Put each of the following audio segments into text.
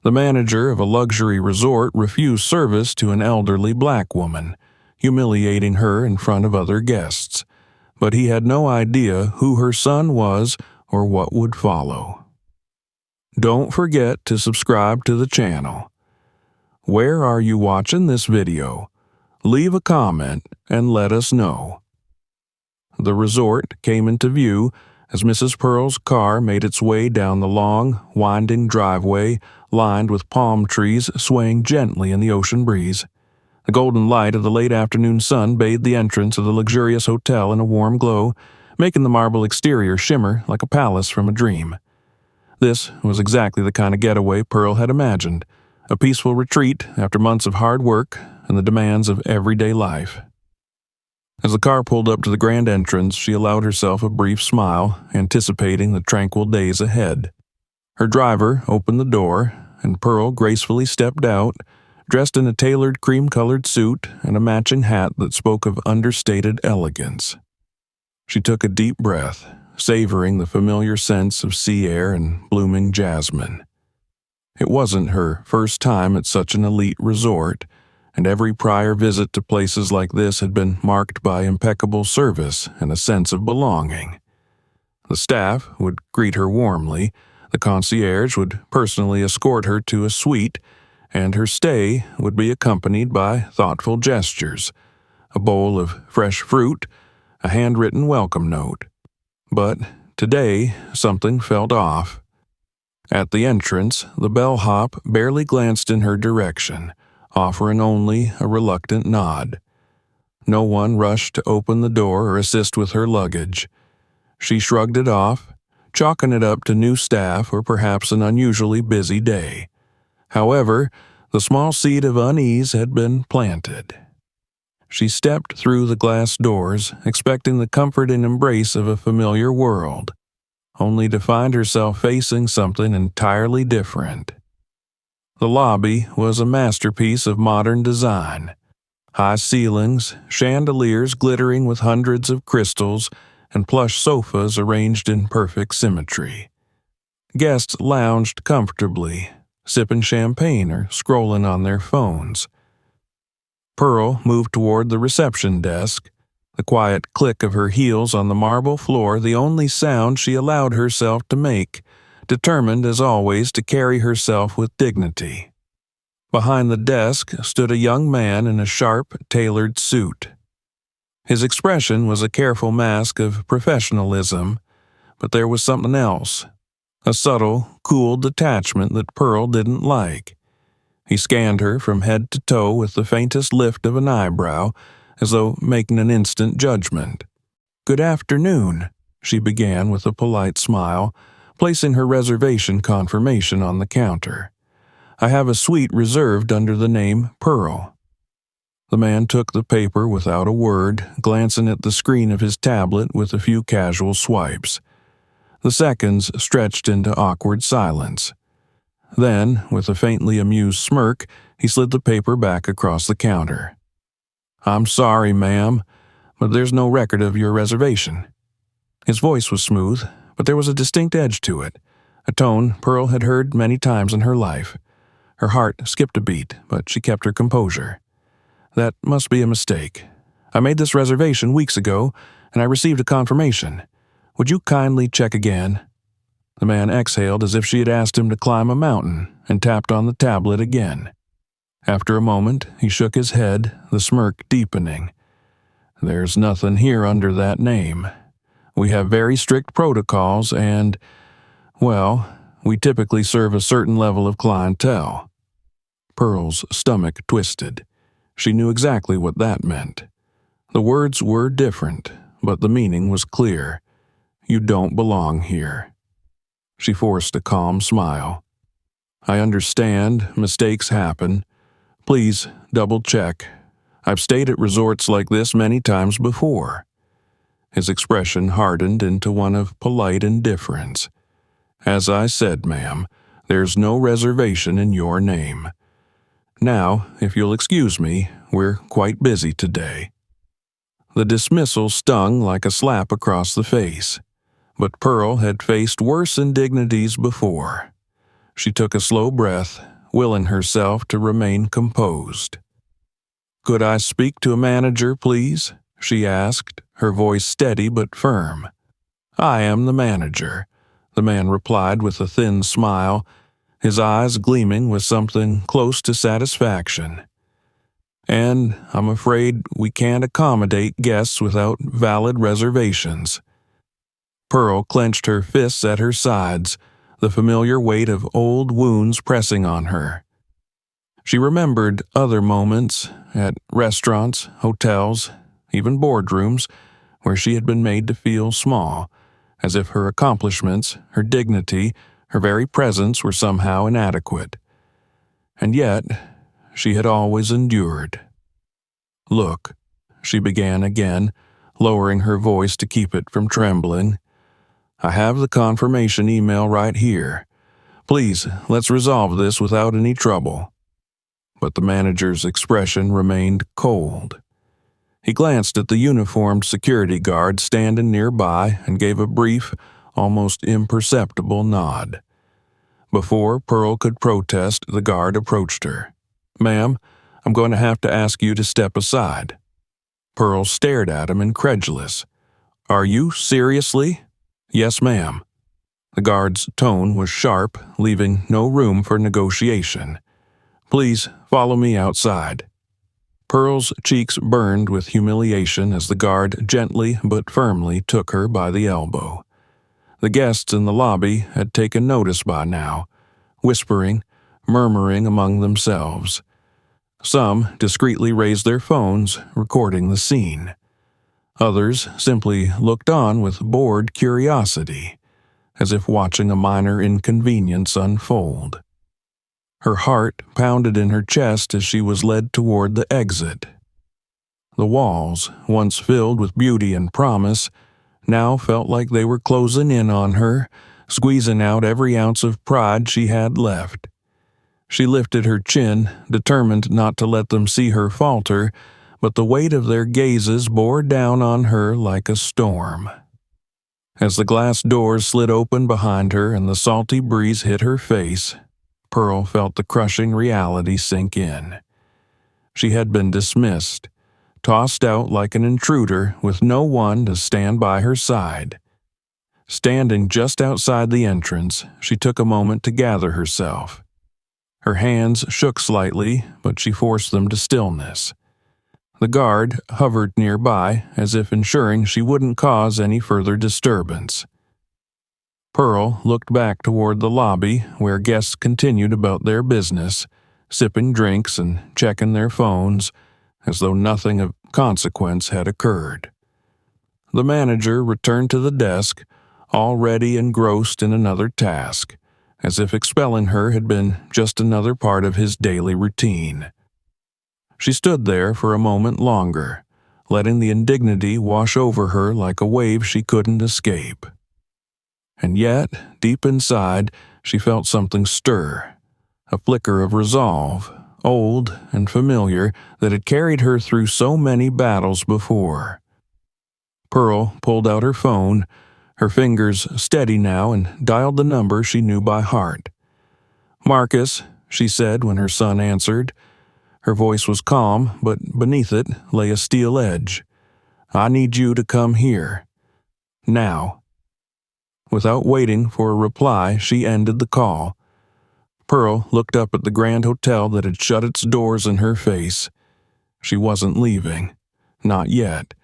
The manager of a luxury resort refused service to an elderly black woman, humiliating her in front of other guests, but he had no idea who her son was or what would follow. Don't forget to subscribe to the channel. Where are you watching this video? Leave a comment and let us know. The resort came into view as Mrs. Pearl's car made its way down the long, winding driveway lined with palm trees swaying gently in the ocean breeze. The golden light of the late afternoon sun bathed the entrance of the luxurious hotel in a warm glow, making the marble exterior shimmer like a palace from a dream. This was exactly the kind of getaway Pearl had imagined, a peaceful retreat after months of hard work and the demands of everyday life. As the car pulled up to the grand entrance, she allowed herself a brief smile, anticipating the tranquil days ahead. Her driver opened the door, and Pearl gracefully stepped out, dressed in a tailored cream-colored suit and a matching hat that spoke of understated elegance. She took a deep breath, savoring the familiar scents of sea air and blooming jasmine. It wasn't her first time at such an elite resort, and every prior visit to places like this had been marked by impeccable service and a sense of belonging. The staff would greet her warmly, the concierge would personally escort her to a suite, and her stay would be accompanied by thoughtful gestures, a bowl of fresh fruit, a handwritten welcome note. But today, something felt off. At the entrance, the bellhop barely glanced in her direction, offering only a reluctant nod. No one rushed to open the door or assist with her luggage. She shrugged it off, chalking it up to new staff or perhaps an unusually busy day. However, the small seed of unease had been planted. She stepped through the glass doors, expecting the comfort and embrace of a familiar world, only to find herself facing something entirely different. The lobby was a masterpiece of modern design. High ceilings, chandeliers glittering with hundreds of crystals, and plush sofas arranged in perfect symmetry. Guests lounged comfortably, sipping champagne or scrolling on their phones. Pearl moved toward the reception desk, the quiet click of her heels on the marble floor the only sound she allowed herself to make, determined as always to carry herself with dignity. Behind the desk stood a young man in a sharp, tailored suit. His expression was a careful mask of professionalism, but there was something else, a subtle, cool detachment that Pearl didn't like. He scanned her from head to toe with the faintest lift of an eyebrow, as though making an instant judgment. "Good afternoon," she began with a polite smile, placing her reservation confirmation on the counter. "I have a suite reserved under the name Pearl." The man took the paper without a word, glancing at the screen of his tablet with a few casual swipes. The seconds stretched into awkward silence. Then, with a faintly amused smirk, he slid the paper back across the counter. "I'm sorry, ma'am, but there's no record of your reservation." His voice was smooth, but there was a distinct edge to it, a tone Pearl had heard many times in her life. Her heart skipped a beat, but she kept her composure. "That must be a mistake. I made this reservation weeks ago, and I received a confirmation. Would you kindly check again?" The man exhaled as if she had asked him to climb a mountain and tapped on the tablet again. After a moment, he shook his head, the smirk deepening. "There's nothing here under that name. We have very strict protocols and, well, we typically serve a certain level of clientele." Pearl's stomach twisted. She knew exactly what that meant. The words were different, but the meaning was clear. You don't belong here. She forced a calm smile. "I understand, mistakes happen. Please double-check. I've stayed at resorts like this many times before." His expression hardened into one of polite indifference. "As I said, ma'am, there's no reservation in your name. Now, if you'll excuse me, we're quite busy today." The dismissal stung like a slap across the face, but Pearl had faced worse indignities before. She took a slow breath, willing herself to remain composed. "Could I speak to a manager, please?" she asked, her voice steady but firm. "I am the manager," the man replied with a thin smile, his eyes gleaming with something close to satisfaction. "And I'm afraid we can't accommodate guests without valid reservations." Pearl clenched her fists at her sides, the familiar weight of old wounds pressing on her. She remembered other moments at restaurants, hotels, even boardrooms, where she had been made to feel small, as if her accomplishments, her dignity, her very presence were somehow inadequate. And yet, she had always endured. "Look," she began again, lowering her voice to keep it from trembling. "I have the confirmation email right here. Please, let's resolve this without any trouble." But the manager's expression remained cold. He glanced at the uniformed security guard standing nearby and gave a brief, almost imperceptible nod. Before Pearl could protest, the guard approached her. "Ma'am, I'm going to have to ask you to step aside." Pearl stared at him, incredulous. "Are you seriously?" "Yes, ma'am." The guard's tone was sharp, leaving no room for negotiation. "Please follow me outside." Pearl's cheeks burned with humiliation as the guard gently but firmly took her by the elbow. The guests in the lobby had taken notice by now, whispering, murmuring among themselves. Some discreetly raised their phones, recording the scene. Others simply looked on with bored curiosity, as if watching a minor inconvenience unfold. Her heart pounded in her chest as she was led toward the exit. The walls, once filled with beauty and promise, now felt like they were closing in on her, squeezing out every ounce of pride she had left. She lifted her chin, determined not to let them see her falter, but the weight of their gazes bore down on her like a storm. As the glass doors slid open behind her and the salty breeze hit her face, Pearl felt the crushing reality sink in. She had been dismissed, tossed out like an intruder with no one to stand by her side. Standing just outside the entrance, she took a moment to gather herself. Her hands shook slightly, but she forced them to stillness. The guard hovered nearby, as if ensuring she wouldn't cause any further disturbance. Pearl looked back toward the lobby, where guests continued about their business, sipping drinks and checking their phones, as though nothing of consequence had occurred. The manager returned to the desk, already engrossed in another task, as if expelling her had been just another part of his daily routine. She stood there for a moment longer, letting the indignity wash over her like a wave she couldn't escape. And yet, deep inside, she felt something stir, a flicker of resolve, old and familiar, that had carried her through so many battles before. Pearl pulled out her phone, her fingers steady now, and dialed the number she knew by heart. "Marcus," she said when her son answered. Her voice was calm, but beneath it lay a steel edge. "I need you to come here. Now." Without waiting for a reply, she ended the call. Pearl looked up at the grand hotel that had shut its doors in her face. She wasn't leaving. Not yet.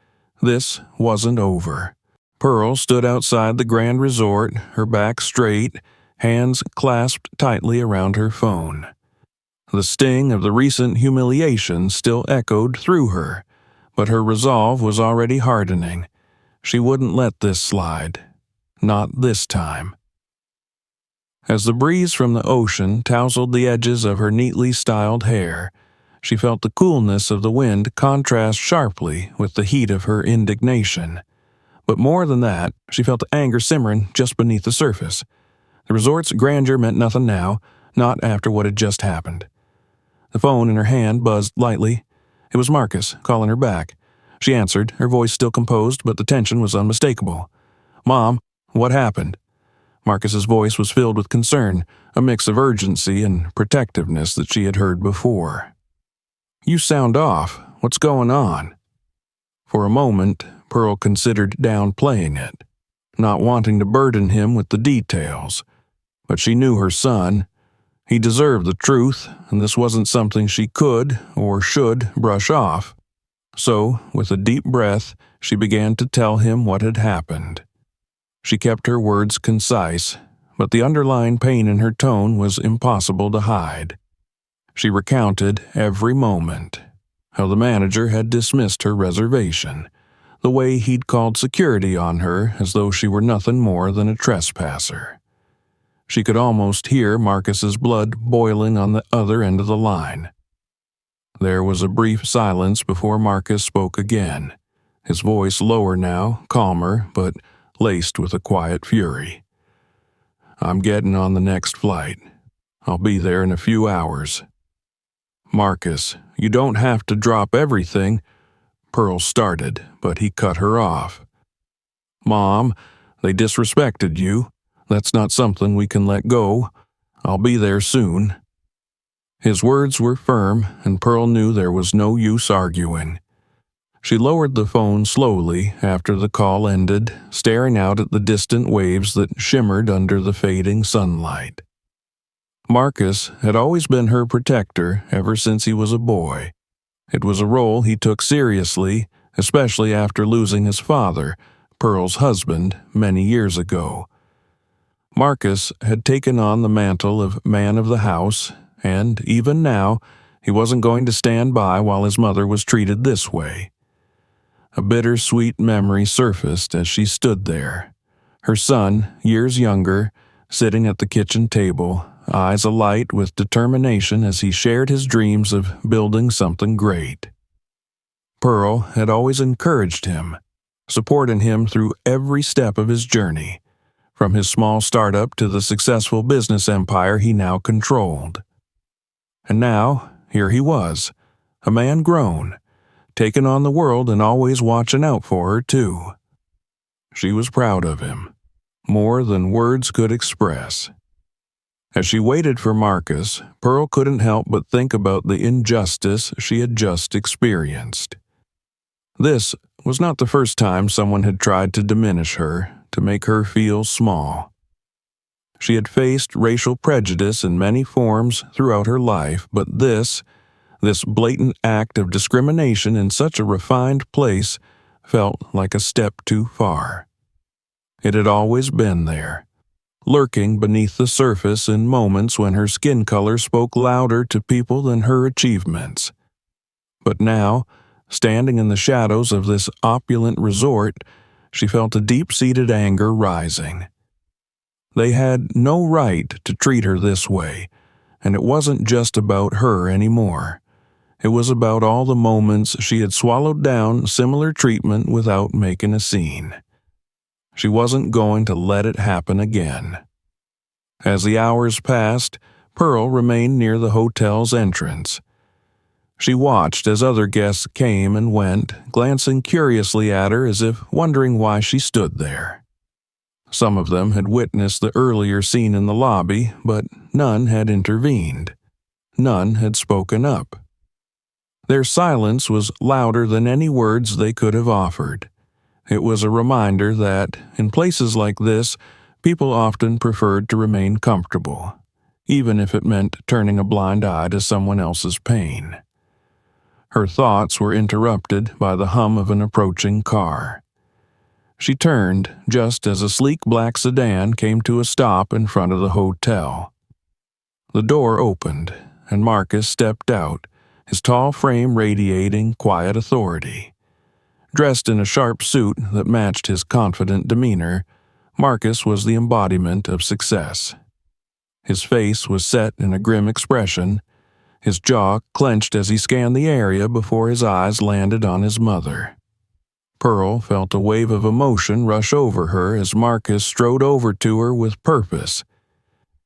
This wasn't over. Pearl stood outside the grand resort, her back straight, hands clasped tightly around her phone. The sting of the recent humiliation still echoed through her, but her resolve was already hardening. She wouldn't let this slide. Not this time. As the breeze from the ocean tousled the edges of her neatly styled hair, she felt the coolness of the wind contrast sharply with the heat of her indignation. But more than that, she felt the anger simmering just beneath the surface. The resort's grandeur meant nothing now, not after what had just happened. The phone in her hand buzzed lightly. It was Marcus, calling her back. She answered, her voice still composed, but the tension was unmistakable. "Mom, what happened?" Marcus's voice was filled with concern, a mix of urgency and protectiveness that she had heard before. "You sound off. What's going on?" For a moment, Pearl considered downplaying it, not wanting to burden him with the details. But she knew her son. He deserved the truth, and this wasn't something she could or should brush off. So, with a deep breath, she began to tell him what had happened. She kept her words concise, but the underlying pain in her tone was impossible to hide. She recounted every moment, how the manager had dismissed her reservation, the way he'd called security on her as though she were nothing more than a trespasser. She could almost hear Marcus's blood boiling on the other end of the line. There was a brief silence before Marcus spoke again, his voice lower now, calmer, but laced with a quiet fury. "I'm getting on the next flight. I'll be there in a few hours." "Marcus, you don't have to drop everything," Pearl started, but he cut her off. "Mom, they disrespected you. That's not something we can let go. I'll be there soon." His words were firm, and Pearl knew there was no use arguing. She lowered the phone slowly after the call ended, staring out at the distant waves that shimmered under the fading sunlight. Marcus had always been her protector ever since he was a boy. It was a role he took seriously, especially after losing his father, Pearl's husband, many years ago. Marcus had taken on the mantle of man of the house, and even now, he wasn't going to stand by while his mother was treated this way. A bittersweet memory surfaced as she stood there, her son, years younger, sitting at the kitchen table, eyes alight with determination as he shared his dreams of building something great. Pearl had always encouraged him, supporting him through every step of his journey, from his small startup to the successful business empire he now controlled. And now, here he was, a man grown, taking on the world and always watching out for her, too. She was proud of him, more than words could express. As she waited for Marcus, Pearl couldn't help but think about the injustice she had just experienced. This was not the first time someone had tried to diminish her, to make her feel small. She had faced racial prejudice in many forms throughout her life, but this blatant act of discrimination in such a refined place felt like a step too far. It had always been there, lurking beneath the surface in moments when her skin color spoke louder to people than her achievements. But now, standing in the shadows of this opulent resort, she felt a deep-seated anger rising. They had no right to treat her this way, and it wasn't just about her anymore. It was about all the moments she had swallowed down similar treatment without making a scene. She wasn't going to let it happen again. As the hours passed, Pearl remained near the hotel's entrance. She watched as other guests came and went, glancing curiously at her as if wondering why she stood there. Some of them had witnessed the earlier scene in the lobby, but none had intervened. None had spoken up. Their silence was louder than any words they could have offered. It was a reminder that, in places like this, people often preferred to remain comfortable, even if it meant turning a blind eye to someone else's pain. Her thoughts were interrupted by the hum of an approaching car. She turned just as a sleek black sedan came to a stop in front of the hotel. The door opened, and Marcus stepped out, his tall frame radiating quiet authority. Dressed in a sharp suit that matched his confident demeanor, Marcus was the embodiment of success. His face was set in a grim expression, his jaw clenched as he scanned the area before his eyes landed on his mother. Pearl felt a wave of emotion rush over her as Marcus strode over to her with purpose.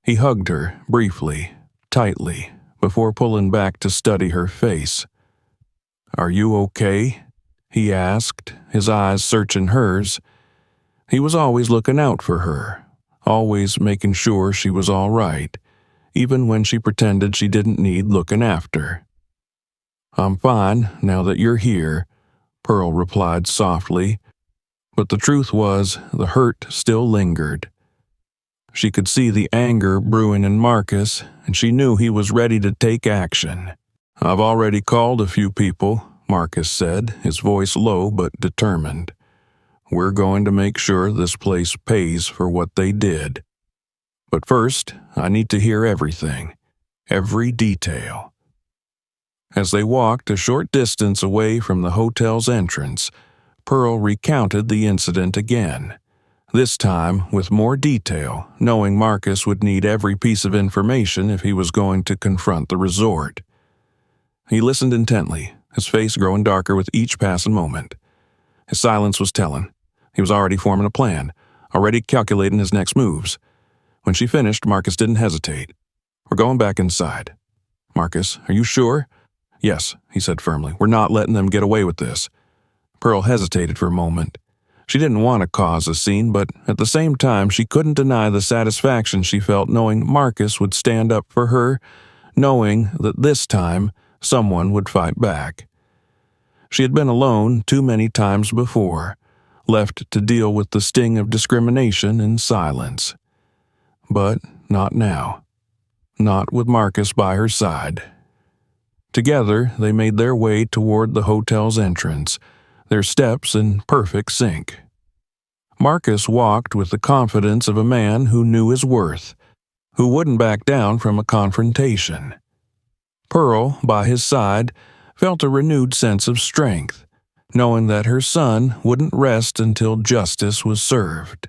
He hugged her, briefly, tightly, before pulling back to study her face. "Are you okay?" he asked, his eyes searching hers. He was always looking out for her, always making sure she was all right, even when she pretended she didn't need looking after. "I'm fine now that you're here," Pearl replied softly, but the truth was the hurt still lingered. She could see the anger brewing in Marcus, and she knew he was ready to take action. "I've already called a few people," Marcus said, his voice low but determined. "We're going to make sure this place pays for what they did. But first, I need to hear everything, every detail." As they walked a short distance away from the hotel's entrance, Pearl recounted the incident again, this time with more detail, knowing Marcus would need every piece of information if he was going to confront the resort. He listened intently, his face growing darker with each passing moment. His silence was telling. He was already forming a plan, already calculating his next moves. When she finished, Marcus didn't hesitate. "We're going back inside." "Marcus, are you sure?" "Yes," he said firmly. "We're not letting them get away with this." Pearl hesitated for a moment. She didn't want to cause a scene, but at the same time she couldn't deny the satisfaction she felt knowing Marcus would stand up for her, knowing that this time someone would fight back. She had been alone too many times before, left to deal with the sting of discrimination in silence. But not now. Not with Marcus by her side. Together, they made their way toward the hotel's entrance, their steps in perfect sync. Marcus walked with the confidence of a man who knew his worth, who wouldn't back down from a confrontation. Pearl, by his side, felt a renewed sense of strength, knowing that her son wouldn't rest until justice was served.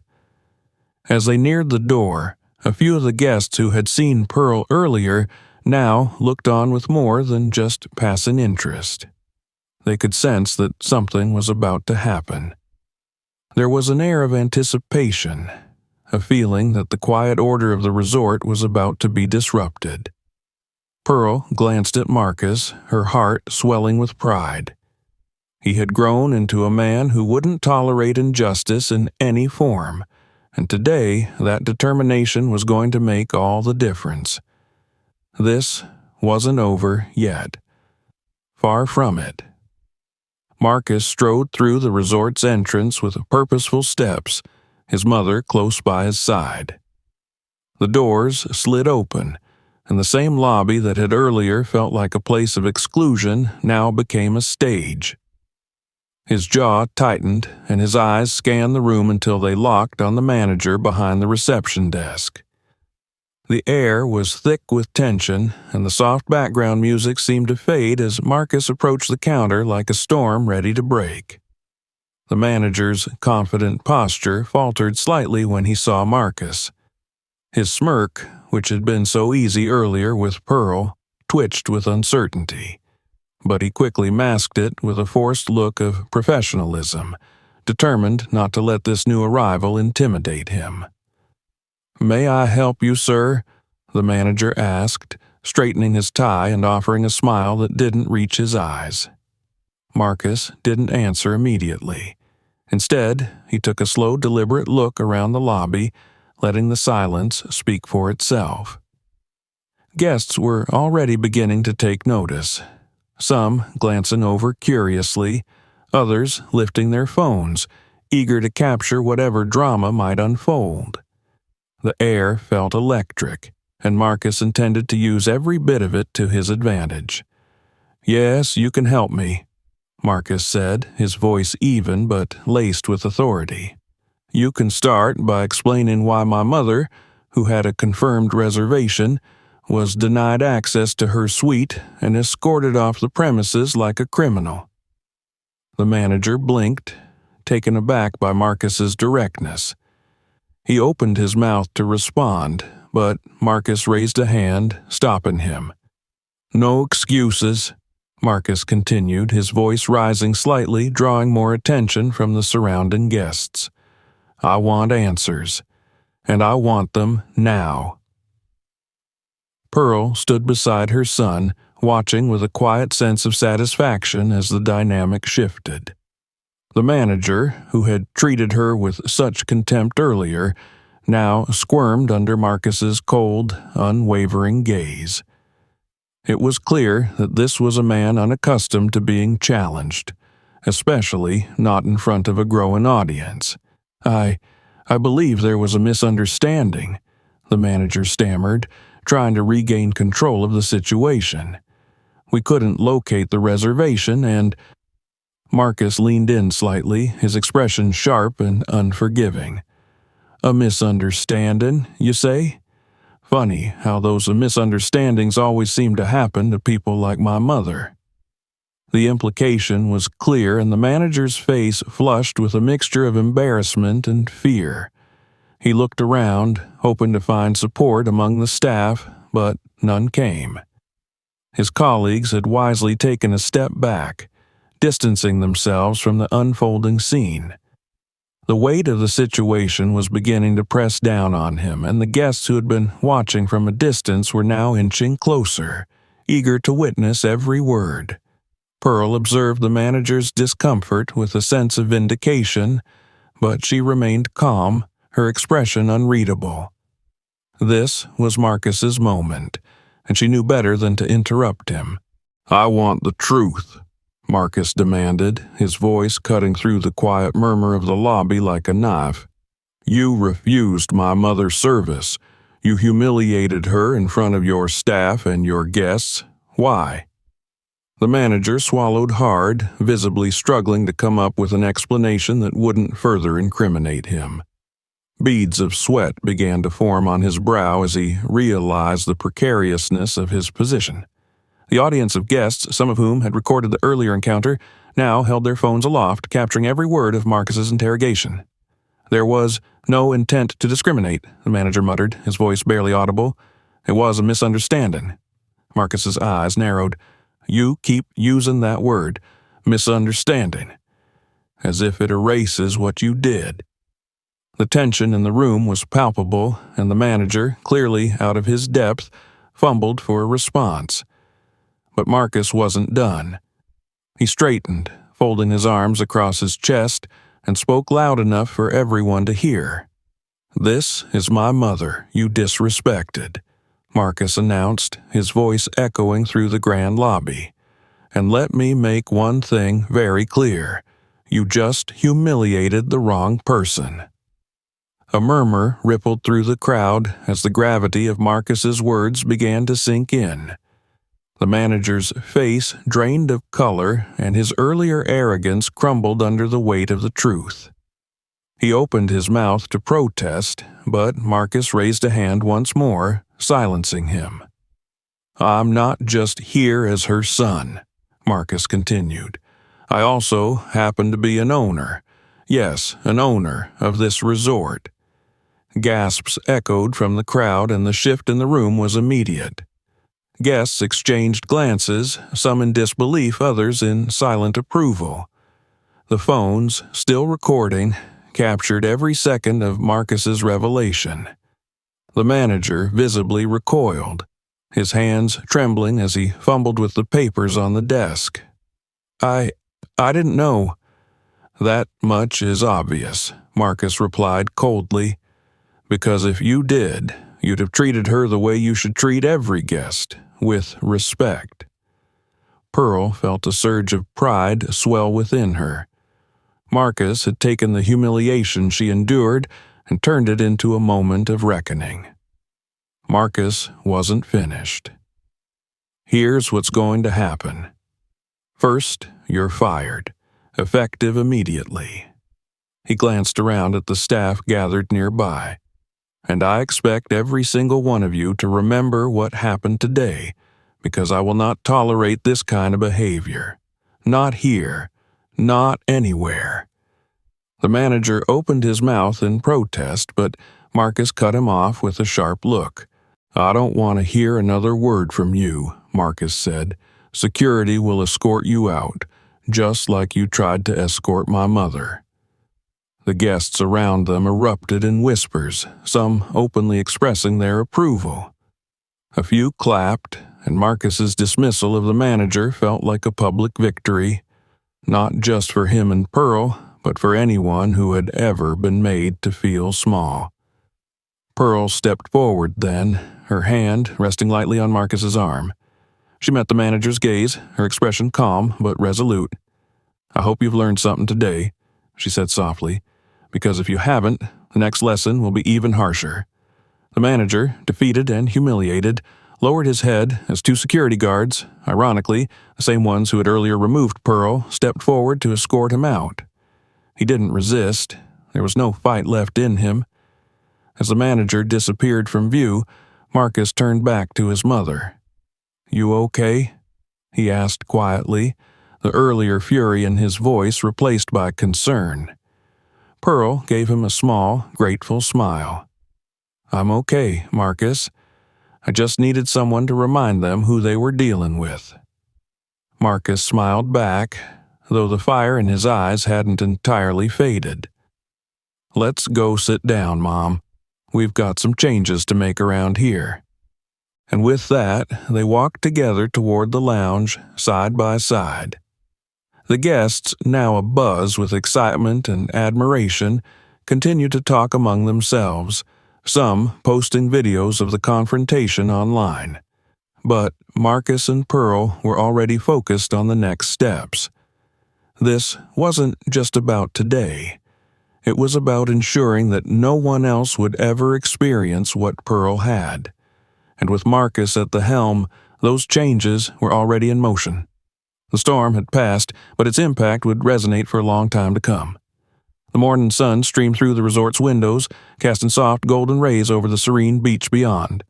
As they neared the door, a few of the guests who had seen Pearl earlier now looked on with more than just passing interest. They could sense that something was about to happen. There was an air of anticipation, a feeling that the quiet order of the resort was about to be disrupted. Pearl glanced at Marcus, her heart swelling with pride. He had grown into a man who wouldn't tolerate injustice in any form, and today that determination was going to make all the difference. This wasn't over yet. Far from it. Marcus strode through the resort's entrance with purposeful steps, his mother close by his side. The doors slid open, and the same lobby that had earlier felt like a place of exclusion now became a stage. His jaw tightened, and his eyes scanned the room until they locked on the manager behind the reception desk. The air was thick with tension, and the soft background music seemed to fade as Marcus approached the counter like a storm ready to break. The manager's confident posture faltered slightly when he saw Marcus. His smirk, which had been so easy earlier with Pearl, twitched with uncertainty, but he quickly masked it with a forced look of professionalism, determined not to let this new arrival intimidate him. "May I help you, sir?" the manager asked, straightening his tie and offering a smile that didn't reach his eyes. Marcus didn't answer immediately. Instead, he took a slow, deliberate look around the lobby, letting the silence speak for itself. Guests were already beginning to take notice, some glancing over curiously, others lifting their phones, eager to capture whatever drama might unfold. The air felt electric, and Marcus intended to use every bit of it to his advantage. "Yes, you can help me," Marcus said, his voice even but laced with authority. "You can start by explaining why my mother, who had a confirmed reservation, was denied access to her suite and escorted off the premises like a criminal." The manager blinked, taken aback by Marcus's directness. He opened his mouth to respond, but Marcus raised a hand, stopping him. "No excuses," Marcus continued, his voice rising slightly, drawing more attention from the surrounding guests. "I want answers, and I want them now." Pearl stood beside her son, watching with a quiet sense of satisfaction as the dynamic shifted. The manager, who had treated her with such contempt earlier, now squirmed under Marcus's cold, unwavering gaze. It was clear that this was a man unaccustomed to being challenged, especially not in front of a growing audience. I believe there was a misunderstanding," the manager stammered, trying to regain control of the situation. "We couldn't locate the reservation and—" Marcus leaned in slightly, his expression sharp and unforgiving. "A misunderstanding, you say? Funny how those misunderstandings always seem to happen to people like my mother." The implication was clear, and the manager's face flushed with a mixture of embarrassment and fear. He looked around, hoping to find support among the staff, but none came. His colleagues had wisely taken a step back, distancing themselves from the unfolding scene. The weight of the situation was beginning to press down on him, and the guests who had been watching from a distance were now inching closer, eager to witness every word. Pearl observed the manager's discomfort with a sense of vindication, but she remained calm, her expression unreadable. This was Marcus's moment, and she knew better than to interrupt him. "I want the truth," Marcus demanded, his voice cutting through the quiet murmur of the lobby like a knife. "You refused my mother's service. You humiliated her in front of your staff and your guests. Why?" The manager swallowed hard, visibly struggling to come up with an explanation that wouldn't further incriminate him. Beads of sweat began to form on his brow as he realized the precariousness of his position. The audience of guests, some of whom had recorded the earlier encounter, now held their phones aloft, capturing every word of Marcus's interrogation. "There was no intent to discriminate," the manager muttered, his voice barely audible. "It was a misunderstanding." Marcus's eyes narrowed. "You keep using that word, misunderstanding, as if it erases what you did." The tension in the room was palpable, and the manager, clearly out of his depth, fumbled for a response. But Marcus wasn't done. He straightened, folding his arms across his chest, and spoke loud enough for everyone to hear. "This is my mother you disrespected," Marcus announced, his voice echoing through the grand lobby. "And let me make one thing very clear. You just humiliated the wrong person." A murmur rippled through the crowd as the gravity of Marcus's words began to sink in. The manager's face drained of color, and his earlier arrogance crumbled under the weight of the truth. He opened his mouth to protest, but Marcus raised a hand once more, silencing him. "I'm not just here as her son," Marcus continued. "I also happen to be an owner. Yes, an owner of this resort." Gasps echoed from the crowd, and the shift in the room was immediate. Guests exchanged glances, some in disbelief, others in silent approval. The phones, still recording, captured every second of Marcus's revelation. The manager visibly recoiled, his hands trembling as he fumbled with the papers on the desk. I didn't know." "That much is obvious," Marcus replied coldly. "Because if you did, you'd have treated her the way you should treat every guest, with respect." Pearl felt a surge of pride swell within her. Marcus had taken the humiliation she endured and turned it into a moment of reckoning. Marcus wasn't finished. "Here's what's going to happen. First, you're fired, effective immediately." He glanced around at the staff gathered nearby. "And I expect every single one of you to remember what happened today, because I will not tolerate this kind of behavior. Not here. Not anywhere." The manager opened his mouth in protest, but Marcus cut him off with a sharp look. "I don't want to hear another word from you," Marcus said. "Security will escort you out, just like you tried to escort my mother." The guests around them erupted in whispers, some openly expressing their approval. A few clapped, and Marcus's dismissal of the manager felt like a public victory, not just for him and Pearl, but for anyone who had ever been made to feel small. Pearl stepped forward then, her hand resting lightly on Marcus's arm. She met the manager's gaze, her expression calm but resolute. "I hope you've learned something today," she said softly, "because if you haven't, the next lesson will be even harsher." The manager, defeated and humiliated, lowered his head as two security guards, ironically the same ones who had earlier removed Pearl, stepped forward to escort him out. He didn't resist. There was no fight left in him. As the manager disappeared from view, Marcus turned back to his mother. "You okay?" he asked quietly, the earlier fury in his voice replaced by concern. Pearl gave him a small, grateful smile. "I'm okay, Marcus. I just needed someone to remind them who they were dealing with." Marcus smiled back, though the fire in his eyes hadn't entirely faded. "Let's go sit down, Mom. We've got some changes to make around here." And with that, they walked together toward the lounge, side by side. The guests, now abuzz with excitement and admiration, continued to talk among themselves, some posting videos of the confrontation online. But Marcus and Pearl were already focused on the next steps. This wasn't just about today. It was about ensuring that no one else would ever experience what Pearl had. And with Marcus at the helm, those changes were already in motion. The storm had passed, but its impact would resonate for a long time to come. The morning sun streamed through the resort's windows, casting soft golden rays over the serene beach beyond.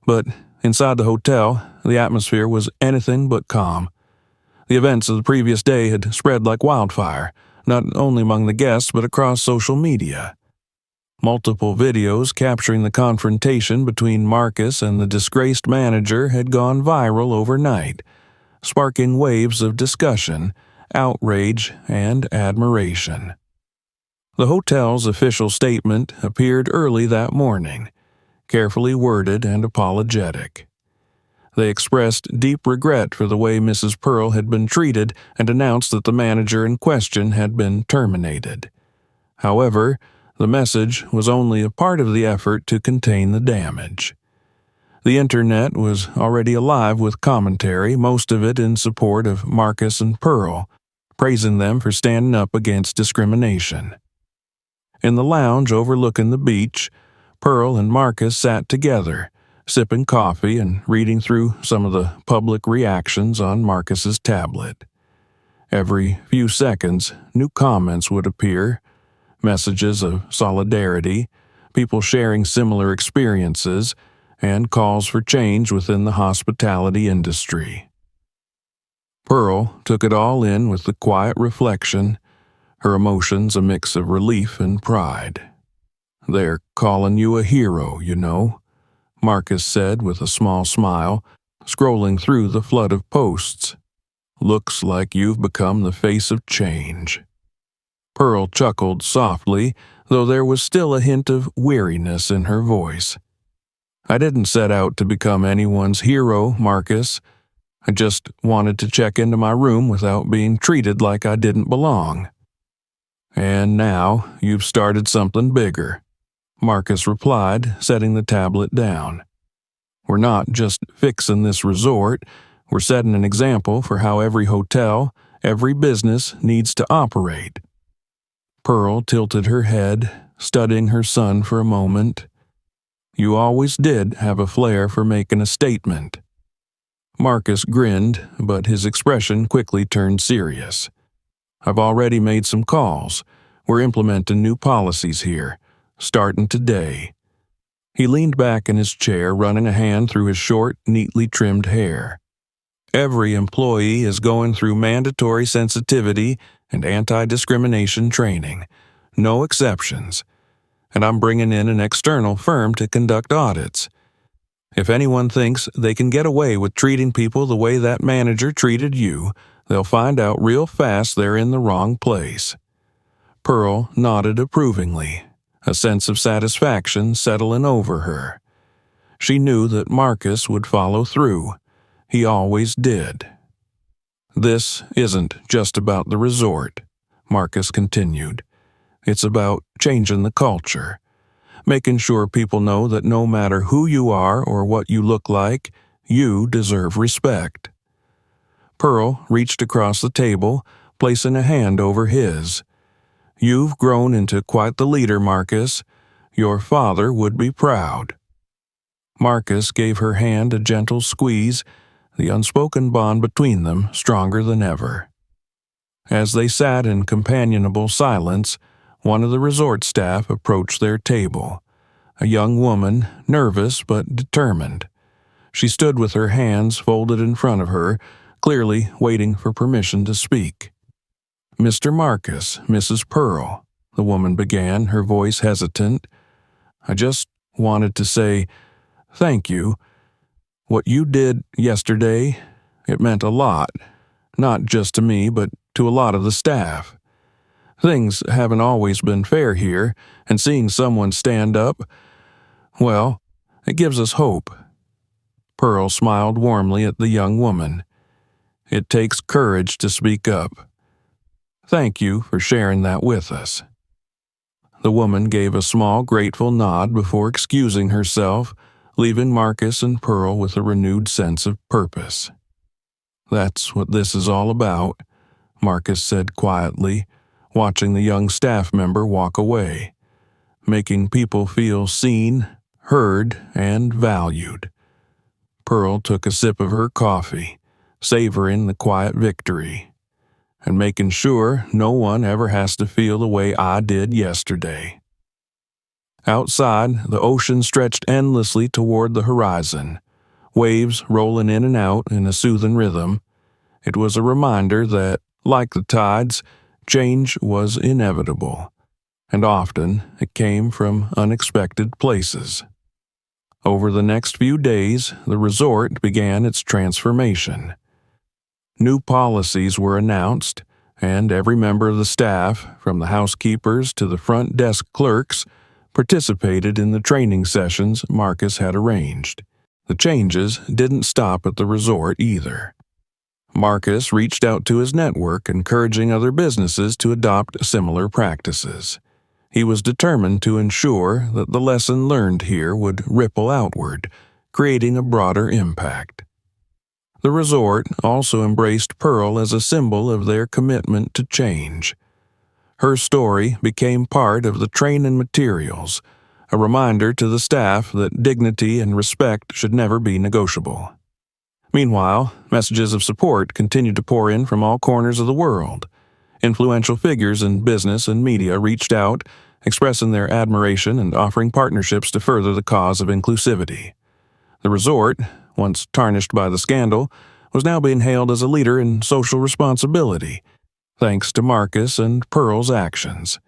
But inside the hotel, the atmosphere was anything but calm. The events of the previous day had spread like wildfire, not only among the guests but across social media. Multiple videos capturing the confrontation between Marcus and the disgraced manager had gone viral overnight, sparking waves of discussion, outrage, and admiration. The hotel's official statement appeared early that morning, carefully worded and apologetic. They expressed deep regret for the way Mrs. Pearl had been treated and announced that the manager in question had been terminated. However, the message was only a part of the effort to contain the damage. The internet was already alive with commentary, most of it in support of Marcus and Pearl, praising them for standing up against discrimination. In the lounge overlooking the beach, Pearl and Marcus sat together, sipping coffee and reading through some of the public reactions on Marcus's tablet. Every few seconds, new comments would appear, messages of solidarity, people sharing similar experiences, and calls for change within the hospitality industry. Pearl took it all in with the quiet reflection, her emotions a mix of relief and pride. "They're calling you a hero, you know," Marcus said with a small smile, scrolling through the flood of posts. "Looks like you've become the face of change." Pearl chuckled softly, though there was still a hint of weariness in her voice. "I didn't set out to become anyone's hero, Marcus. I just wanted to check into my room without being treated like I didn't belong." "And now you've started something bigger," Marcus replied, setting the tablet down. "We're not just fixing this resort, we're setting an example for how every hotel, every business needs to operate." Pearl tilted her head, studying her son for a moment. "You always did have a flair for making a statement." Marcus grinned, but his expression quickly turned serious. "I've already made some calls. We're implementing new policies here, starting today." He leaned back in his chair, running a hand through his short, neatly trimmed hair. "Every employee is going through mandatory sensitivity and anti-discrimination training. No exceptions. And I'm bringing in an external firm to conduct audits. If anyone thinks they can get away with treating people the way that manager treated you, they'll find out real fast they're in the wrong place." Pearl nodded approvingly, a sense of satisfaction settling over her. She knew that Marcus would follow through. He always did. "This isn't just about the resort," Marcus continued. "It's about changing the culture, making sure people know that no matter who you are or what you look like, you deserve respect. Pearl reached across the table, placing a hand over his. "You've grown into quite the leader, Marcus. Your father would be proud." Marcus gave her hand a gentle squeeze, the unspoken bond between them stronger than ever. As they sat in companionable silence, one of the resort staff approached their table. A young woman, nervous but determined. She stood with her hands folded in front of her, clearly waiting for permission to speak. "Mr. Marcus, Mrs. Pearl," the woman began, her voice hesitant. "I just wanted to say thank you. What you did yesterday, it meant a lot, not just to me, but to a lot of the staff. Things haven't always been fair here, and seeing someone stand up, well, it gives us hope." Pearl smiled warmly at the young woman. "It takes courage to speak up. Thank you for sharing that with us." The woman gave a small, grateful nod before excusing herself, leaving Marcus and Pearl with a renewed sense of purpose. "That's what this is all about," Marcus said quietly, watching the young staff member walk away. "Making people feel seen, heard, and valued." Pearl took a sip of her coffee, savoring the quiet victory. "And making sure no one ever has to feel the way I did yesterday." Outside, the ocean stretched endlessly toward the horizon, waves rolling in and out in a soothing rhythm. It was a reminder that, like the tides, change was inevitable, and often it came from unexpected places. Over the next few days, the resort began its transformation. New policies were announced, and every member of the staff, from the housekeepers to the front desk clerks, participated in the training sessions Marcus had arranged. The changes didn't stop at the resort either. Marcus reached out to his network, encouraging other businesses to adopt similar practices. He was determined to ensure that the lesson learned here would ripple outward, creating a broader impact. The resort also embraced Pearl as a symbol of their commitment to change. Her story became part of the training materials, a reminder to the staff that dignity and respect should never be negotiable. Meanwhile, messages of support continued to pour in from all corners of the world. Influential figures in business and media reached out, expressing their admiration and offering partnerships to further the cause of inclusivity. The resort, once tarnished by the scandal, was now being hailed as a leader in social responsibility, thanks to Marcus and Pearl's actions.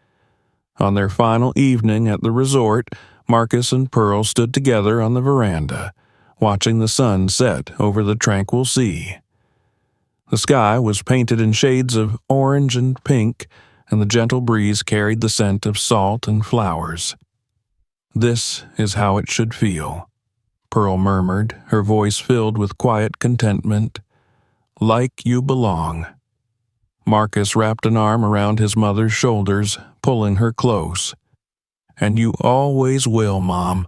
On their final evening at the resort, Marcus and Pearl stood together on the veranda, watching the sun set over the tranquil sea. The sky was painted in shades of orange and pink, and the gentle breeze carried the scent of salt and flowers. "This is how it should feel," Pearl murmured, her voice filled with quiet contentment. "Like you belong." Marcus wrapped an arm around his mother's shoulders, pulling her close. "And you always will, Mom.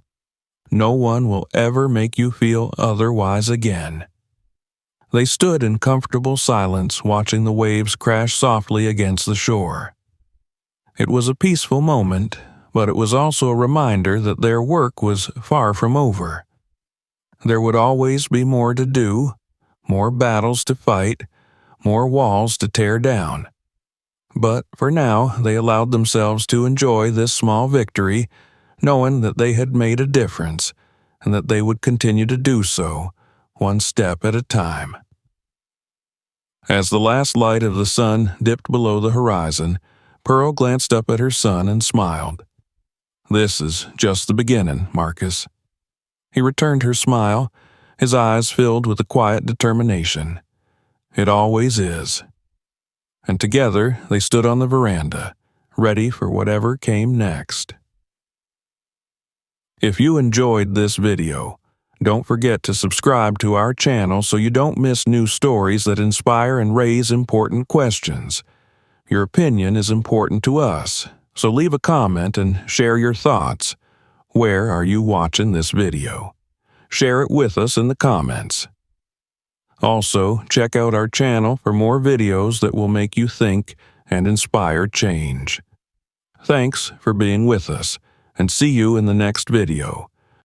No one will ever make you feel otherwise again." They stood in comfortable silence, watching the waves crash softly against the shore. It was a peaceful moment, but it was also a reminder that their work was far from over. There would always be more to do, more battles to fight, more walls to tear down. But for now, they allowed themselves to enjoy this small victory, knowing that they had made a difference, and that they would continue to do so, one step at a time. As the last light of the sun dipped below the horizon, Pearl glanced up at her son and smiled. "This is just the beginning, Marcus." He returned her smile, his eyes filled with a quiet determination. "It always is." And together they stood on the veranda, ready for whatever came next. If you enjoyed this video, don't forget to subscribe to our channel so you don't miss new stories that inspire and raise important questions. Your opinion is important to us, so leave a comment and share your thoughts. Where are you watching this video? Share it with us in the comments. Also, check out our channel for more videos that will make you think and inspire change. Thanks for being with us, and see you in the next video.